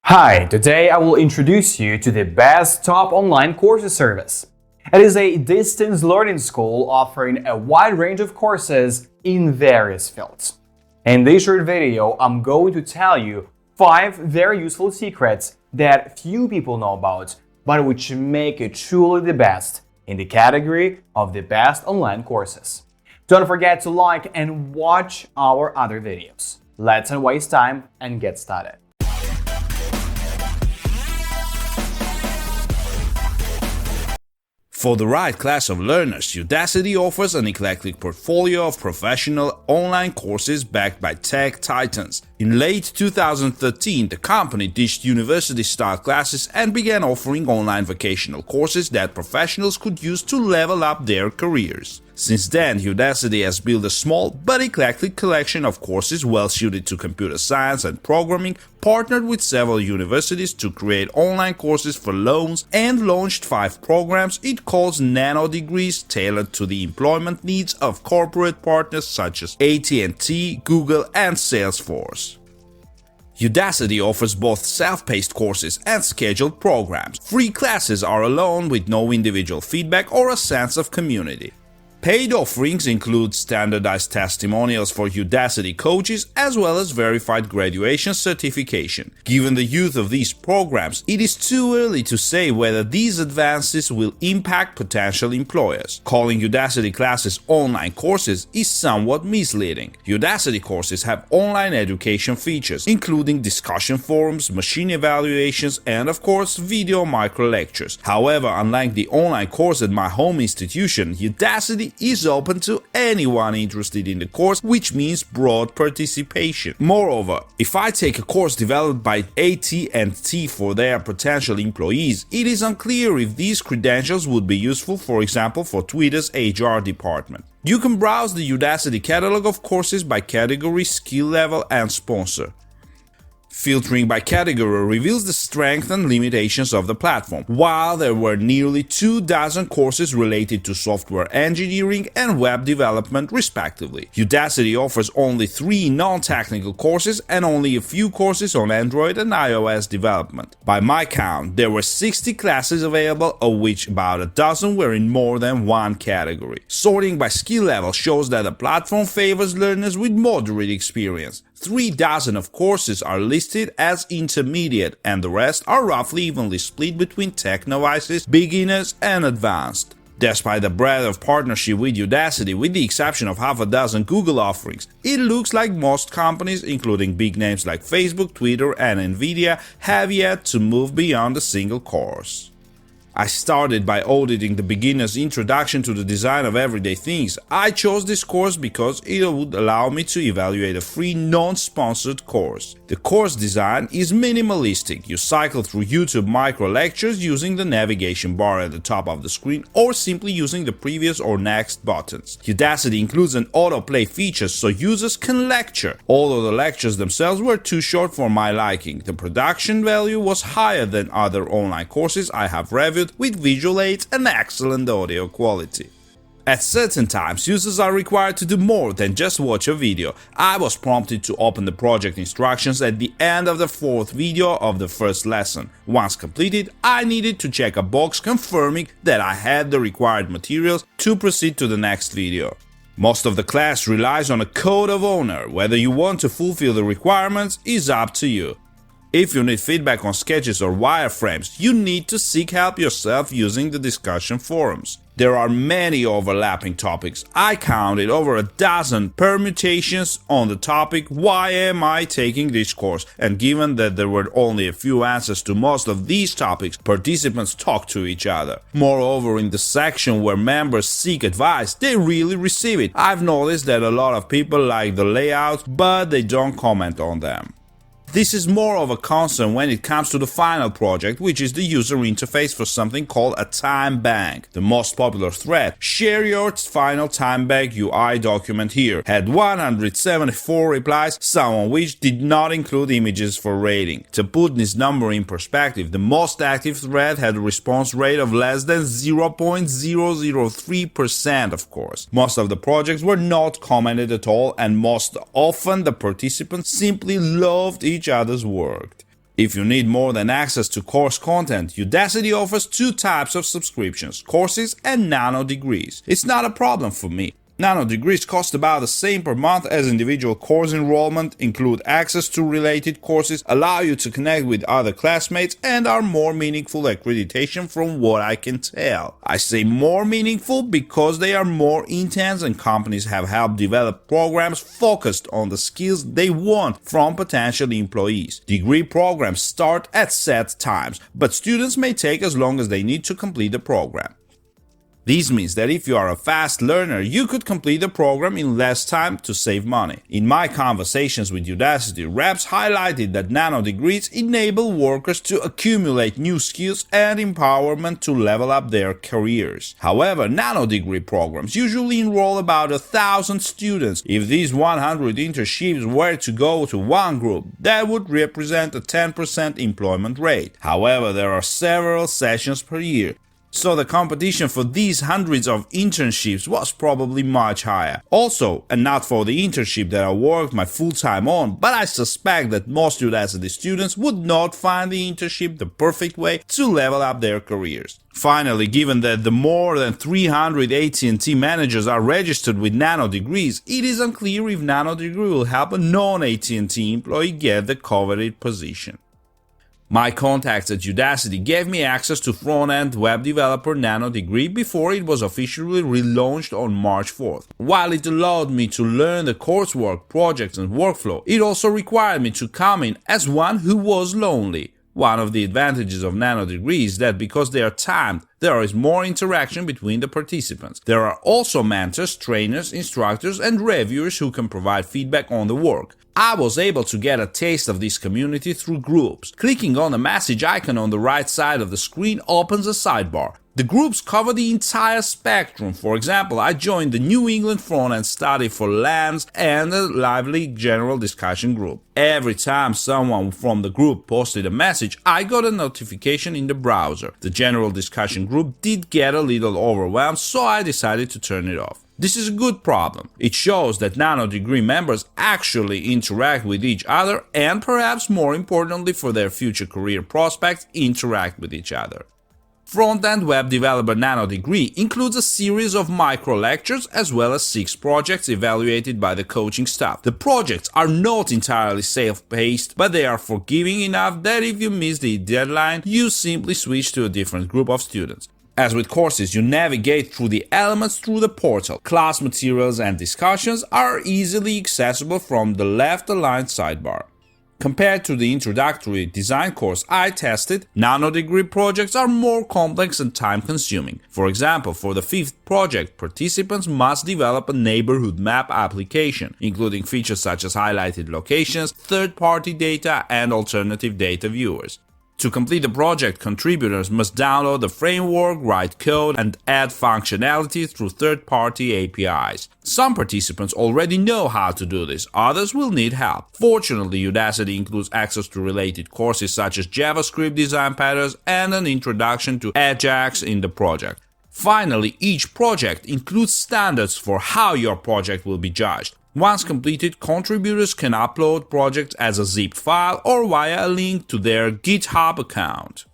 Hi, today I will introduce you to the best top online courses service. It is a distance learning school offering a wide range of courses in various fields. In this short video, I'm going to tell you 5 very useful secrets that few people know about, but which make it truly the best in the category of the best online courses. Don't forget to like and watch our other videos. Let's not waste time and get started. For the right class of learners, Udacity offers an eclectic portfolio of professional online courses backed by tech titans. In late 2013, the company ditched university-style classes and began offering online vocational courses that professionals could use to level up their careers. Since then, Udacity has built a small but eclectic collection of courses well suited to computer science and programming, partnered with several universities to create online courses for loans, and launched 5 programs it calls nano degrees tailored to the employment needs of corporate partners such as AT&T, Google, and Salesforce. Udacity offers both self-paced courses and scheduled programs. Free classes are alone with no individual feedback or a sense of community. Paid offerings include standardized testimonials for Udacity coaches as well as verified graduation certification. Given the youth of these programs, it is too early to say whether these advances will impact potential employers. Calling Udacity classes online courses is somewhat misleading. Udacity courses have online education features, including discussion forums, machine evaluations, and of course, video micro lectures. However, unlike the online course at my home institution, Udacity is open to anyone interested in the course, which means broad participation. Moreover, if I take a course developed by AT&T for their potential employees, it is unclear if these credentials would be useful, for example, for Twitter's HR department. You can browse the Udacity catalog of courses by category, skill level, and sponsor. Filtering by category reveals the strengths and limitations of the platform. While there were nearly 24 courses related to software engineering and web development respectively, Udacity offers only 3 non-technical courses and only a few courses on Android and iOS development. By my count, there were 60 classes available, of which about a dozen were in more than one category. Sorting by skill level shows that the platform favors learners with moderate experience. 36 of courses are listed as intermediate, and the rest are roughly evenly split between tech novices, beginners, and advanced. Despite the breadth of partnership with Udacity, with the exception of half a dozen Google offerings, it looks like most companies, including big names like Facebook, Twitter, and Nvidia, have yet to move beyond a single course. I started by auditing the beginner's introduction to the design of everyday things. I chose this course because it would allow me to evaluate a free non-sponsored course. The course design is minimalistic. You cycle through YouTube micro lectures using the navigation bar at the top of the screen or simply using the previous or next buttons. Udacity includes an autoplay feature so users can lecture. Although the lectures themselves were too short for my liking, the production value was higher than other online courses I have reviewed, with visual aids and excellent audio quality. At certain times, users are required to do more than just watch a video. I was prompted to open the project instructions at the end of the 4th video of the first lesson. Once completed, I needed to check a box confirming that I had the required materials to proceed to the next video. Most of the class relies on a code of honor. Whether you want to fulfill the requirements is up to you. If you need feedback on sketches or wireframes, you need to seek help yourself using the discussion forums. There are many overlapping topics. I counted over a dozen permutations on the topic "Why am I taking this course?" and given that there were only a few answers to most of these topics, participants talk to each other. Moreover, in the section where members seek advice, they really receive it. I've noticed that a lot of people like the layout, but they don't comment on them. This is more of a concern when it comes to the final project, which is the user interface for something called a time bank. The most popular thread, "Share your final time bank UI document here," had 174 replies, some of which did not include images for rating. To put this number in perspective, the most active thread had a response rate of less than 0.003%, of course. Most of the projects were not commented at all, and most often the participants simply loved each other's work. If you need more than access to course content, Udacity offers two types of subscriptions: courses and nano degrees. It's not a problem for me. Nano degrees cost about the same per month as individual course enrollment, include access to related courses, allow you to connect with other classmates, and are more meaningful accreditation from what I can tell. I say more meaningful because they are more intense and companies have helped develop programs focused on the skills they want from potential employees. Degree programs start at set times, but students may take as long as they need to complete the program. This means that if you are a fast learner, you could complete the program in less time to save money. In my conversations with Udacity, reps highlighted that nano degrees enable workers to accumulate new skills and empowerment to level up their careers. However, nano degree programs usually enroll about 1,000 students. If these 100 internships were to go to one group, that would represent a 10% employment rate. However, there are several sessions per year, so the competition for these hundreds of internships was probably much higher. Also, and not for the internship that I worked my full time on, but I suspect that most Udacity students would not find the internship the perfect way to level up their careers. Finally, given that the more than 300 AT&T managers are registered with nano degrees, it is unclear if nano degree will help a non-AT&T employee get the coveted position. My contacts at Udacity gave me access to front-end web developer nano degree before it was officially relaunched on March 4th. While it allowed me to learn the coursework, projects, and workflow, it also required me to come in as one who was lonely. One of the advantages of nano degrees is that because they are timed, there is more interaction between the participants. There are also mentors, trainers, instructors, and reviewers who can provide feedback on the work. I was able to get a taste of this community through groups. Clicking on the message icon on the right side of the screen opens a sidebar. The groups cover the entire spectrum. For example, I joined the New England Front-End Study for LAMS and a lively general discussion group. Every time someone from the group posted a message, I got a notification in the browser. The general discussion group did get a little overwhelmed, so I decided to turn it off. This is a good problem. It shows that nano degree members actually interact with each other and, perhaps more importantly for their future career prospects, interact with each other. Front-end web developer nano degree includes a series of micro lectures as well as 6 projects evaluated by the coaching staff. The projects are not entirely self-paced, but they are forgiving enough that if you miss the deadline, you simply switch to a different group of students. As with courses, you navigate through the elements through the portal. Class materials and discussions are easily accessible from the left-aligned sidebar. Compared to the introductory design course I tested, nano degree projects are more complex and time-consuming. For example, for the 5th project, participants must develop a neighborhood map application, including features such as highlighted locations, third-party data, and alternative data viewers. To complete the project, contributors must download the framework, write code, and add functionality through third-party APIs. Some participants already know how to do this, others will need help. Fortunately, Udacity includes access to related courses such as JavaScript design patterns and an introduction to Ajax in the project. Finally, each project includes standards for how your project will be judged. Once completed, contributors can upload projects as a zip file or via a link to their GitHub account.